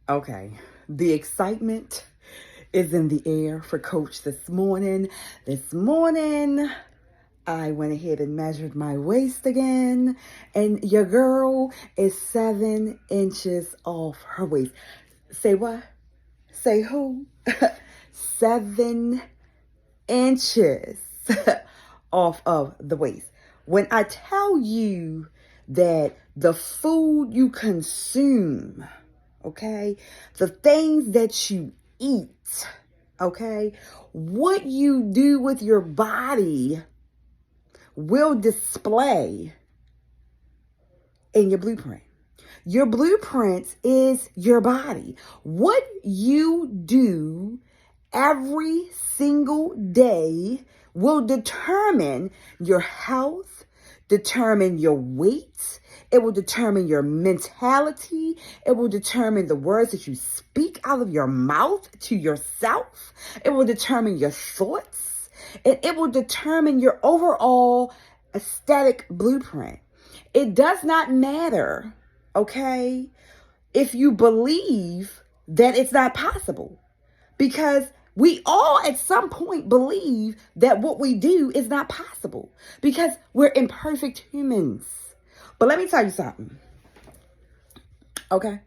Okay, the excitement is in the air for Coach this morning. This morning, I went ahead and measured my waist again, and your girl is 7 inches off her waist. Say what? Say who? 7 inches off of the waist. When I tell you that the food you consume, okay, the things that you eat, okay, what you do with your body will display in your blueprint. Your blueprint is your body. What you do every single day will determine your health, determine your weight. It will determine your mentality. It will determine the words that you speak out of your mouth to yourself. It will determine your thoughts. And it will determine your overall aesthetic blueprint. It does not matter, okay, if you believe that it's not possible. Because we all at some point believe that what we do is not possible. Because we're imperfect humans. But let me tell you something. Okay?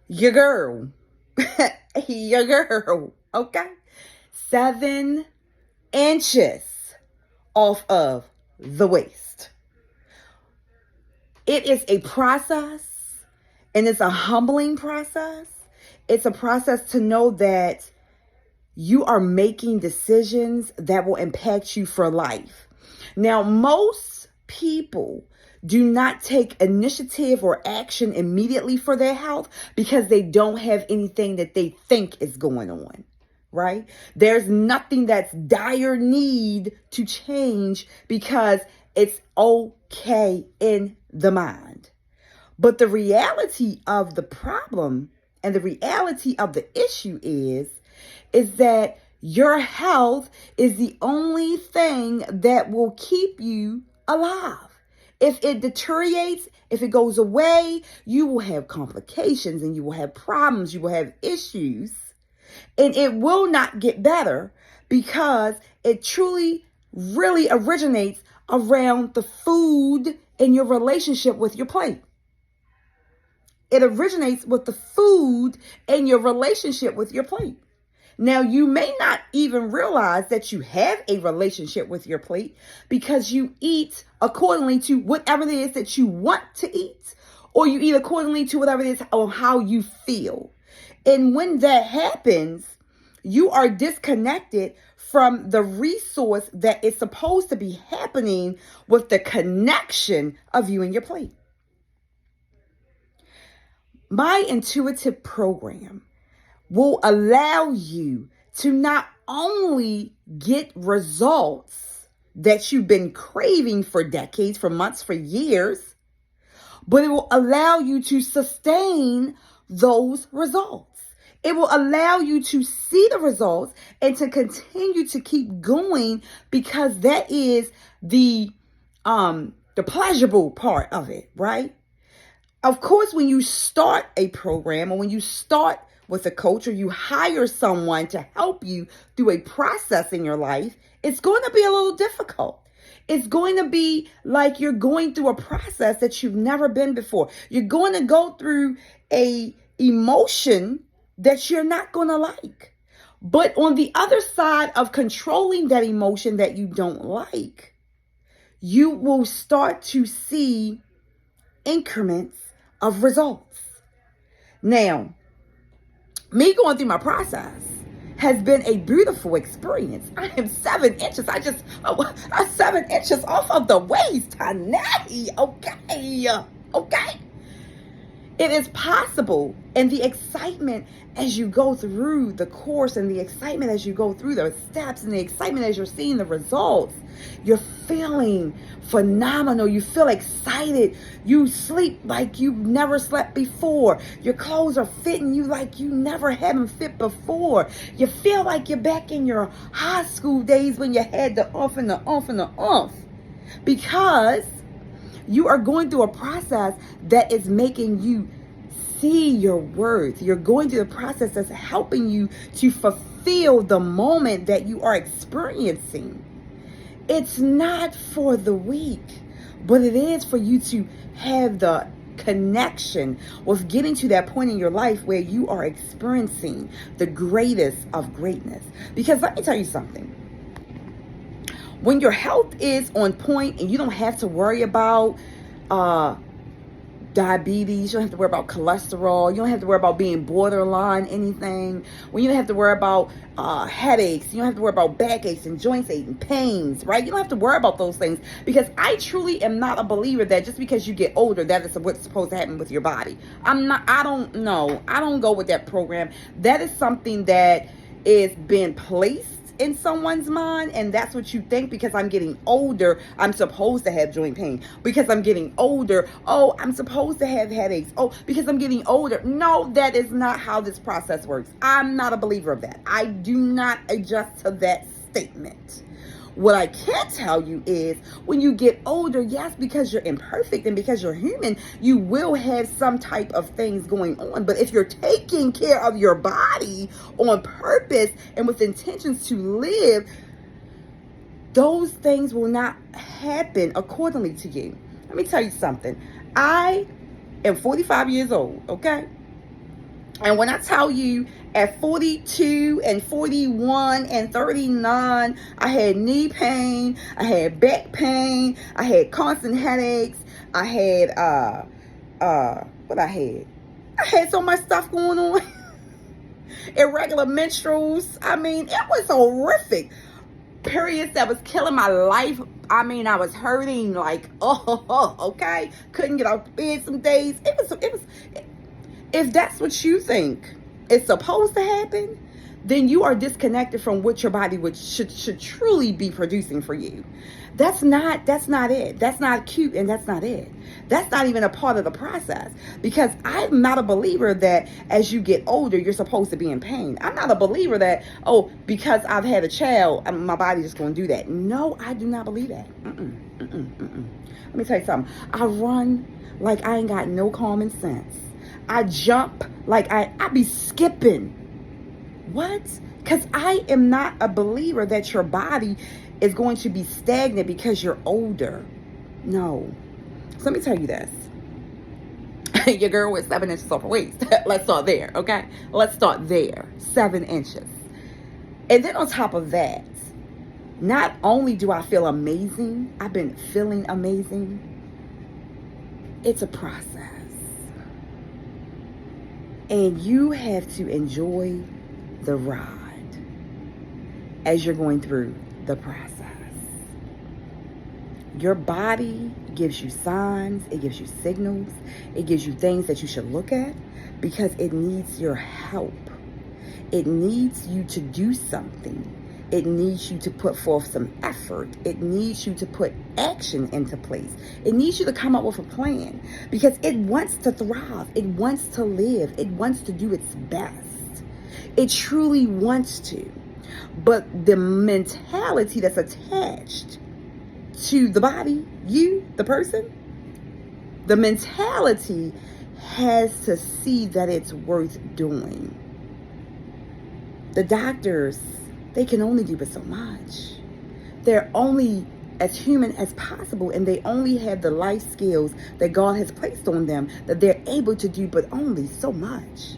Your girl. Your girl. Okay? 7 inches off of the waist. It is a process, and it's a humbling process. It's a process to know that you are making decisions that will impact you for life. Now, most people do not take initiative or action immediately for their health because they don't have anything that they think is going on, right? There's nothing that's dire need to change because it's okay in the mind. But the reality of the problem and the reality of the issue is that your health is the only thing that will keep you alive. If it deteriorates, if it goes away, you will have complications and you will have problems, you will have issues, and it will not get better because it truly, really originates around the food in your relationship with your plate. It originates with the food in your relationship with your plate. Now, you may not even realize that you have a relationship with your plate because you eat accordingly to whatever it is that you want to eat, or you eat accordingly to whatever it is on how you feel. And when that happens, you are disconnected from the resource that is supposed to be happening with the connection of you and your plate. My intuitive program will allow you to not only get results that you've been craving for decades, for months, for years, but it will allow you to sustain those results. It will allow you to see the results and to continue to keep going because that is the pleasurable part of it, right? Of course, when you start a program or when you start with a coach or you hire someone to help you through a process in your life, it's going to be a little difficult. It's going to be like you're going through a process that you've never been before. You're going to go through a emotion that you're not going to like. But on the other side of controlling that emotion that you don't like, you will start to see increments of results. Now, me going through my process has been a beautiful experience. I am 7 inches. I'm 7 inches off of the waist, honey. Okay. It is possible. And the excitement as you go through the course and the excitement as you go through the steps and the excitement as you're seeing the results, you're feeling phenomenal. You feel excited. You sleep like you've never slept before. Your clothes are fitting you like you never had them fit before. You feel like you're back in your high school days when you had the off and the off and the off. Because you are going through a process that is making you see your worth. You're going through the process that's helping you to fulfill the moment that you are experiencing. It's not for the weak, but it is for you to have the connection with getting to that point in your life where you are experiencing the greatest of greatness. Because let me tell you something. When your health is on point and you don't have to worry about diabetes, you don't have to worry about cholesterol, you don't have to worry about being borderline anything, when you don't have to worry about headaches, you don't have to worry about backaches and joints aching, pains, right? You don't have to worry about those things, because I truly am not a believer that just because you get older, that is what's supposed to happen with your body. I don't go with that program. That is something that is being placed in someone's mind, and that's what you think. Because I'm getting older, I'm supposed to have joint pain. Because I'm getting older, oh, I'm supposed to have headaches. Oh, because I'm getting older. No, that is not how this process works. I'm not a believer of that. I do not adjust to that statement. What I can tell you is, when you get older, yes, because you're imperfect and because you're human, you will have some type of things going on. But if you're taking care of your body on purpose and with intentions to live, those things will not happen accordingly to you. Let me tell you something. I am 45 years old, okay? And when I tell you, at 42 and 41 and 39, I had knee pain, I had back pain, I had constant headaches, I had, I had so much stuff going on. Irregular menstruals. I mean, it was horrific. Periods that was killing my life. I mean, I was hurting like, okay? Couldn't get out of bed some days. It was. If that's what you think is supposed to happen, then you are disconnected from what your body should truly be producing for you. That's not it. That's not cute, and that's not it. That's not even a part of the process. Because I'm not a believer that as you get older, you're supposed to be in pain. I'm not a believer that, oh, because I've had a child, my body's just going to do that. No, I do not believe that. Let me tell you something. I run like I ain't got no common sense. I jump like I be skipping. What? Because I am not a believer that your body is going to be stagnant because you're older. No. So let me tell you this. Your girl is 7 inches off her waist. Let's start there, okay? Let's start there. 7 inches. And then on top of that, not only do I feel amazing, I've been feeling amazing. It's a process. And you have to enjoy the ride as you're going through the process. Your body gives you signs, it gives you signals, it gives you things that you should look at, because it needs your help. It needs you to do something. It needs you to put forth some effort. It needs you to put action into place. It needs you to come up with a plan, because it wants to thrive. It wants to live. It wants to do its best. It truly wants to. But the mentality that's attached to the body, you, the person, the mentality has to see that it's worth doing. The doctors, they can only do but so much. They're only as human as possible, and they only have the life skills that God has placed on them, that they're able to do but only so much.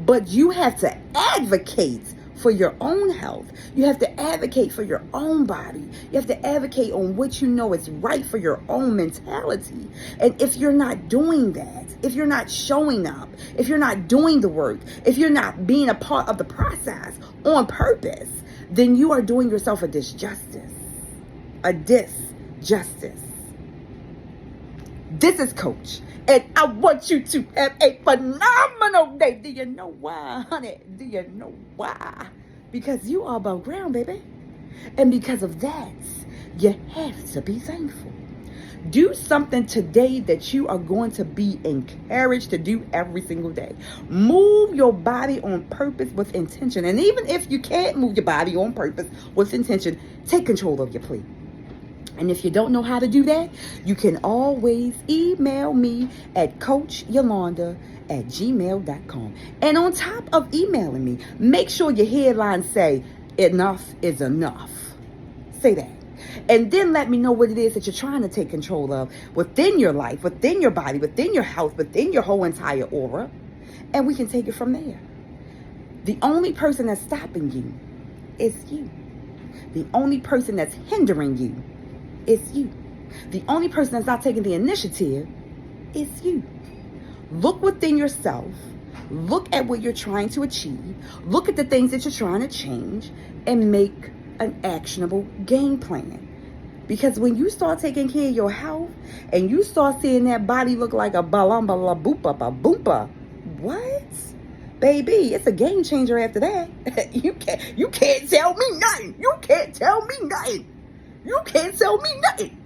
But you have to advocate for your own health. You have to advocate for your own body. You have to advocate on what you know is right for your own mentality. And if you're not doing that, if you're not showing up, if you're not doing the work, if you're not being a part of the process on purpose, then you are doing yourself a disjustice. A disjustice. This is Coach, and I want you to have a phenomenal day. Do you know why, honey? Do you know why? Because you are above ground, baby. And because of that, you have to be thankful. Do something today that you are going to be encouraged to do every single day. Move your body on purpose with intention. And even if you can't move your body on purpose with intention, take control of your plate. And if you don't know how to do that, you can always email me at coachyolonda@gmail.com. And on top of emailing me, make sure your headline say, enough is enough. Say that. And then let me know what it is that you're trying to take control of within your life, within your body, within your health, within your whole entire aura. And we can take it from there. The only person that's stopping you is you. The only person that's hindering you is you. The only person that's not taking the initiative is you. Look within yourself. Look at what you're trying to achieve. Look at the things that you're trying to change and make an actionable game plan. Because when you start taking care of your health and you start seeing that body look like a balamba la boopa ba boompa, what? Baby, it's a game changer after that. You can't tell me nothing. You can't tell me nothing. You can't tell me nothing.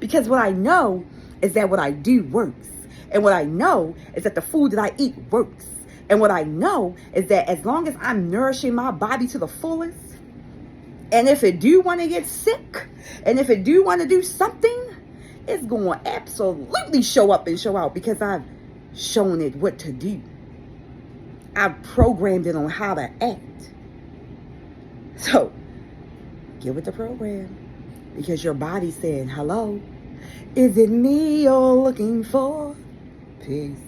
Because what I know is that what I do works. And what I know is that the food that I eat works. And what I know is that as long as I'm nourishing my body to the fullest, and if it do want to get sick, and if it do want to do something, it's going to absolutely show up and show out because I've shown it what to do. I've programmed it on how to act. So, get with the program. Because your body's saying, hello, is it me you're looking for? Peace.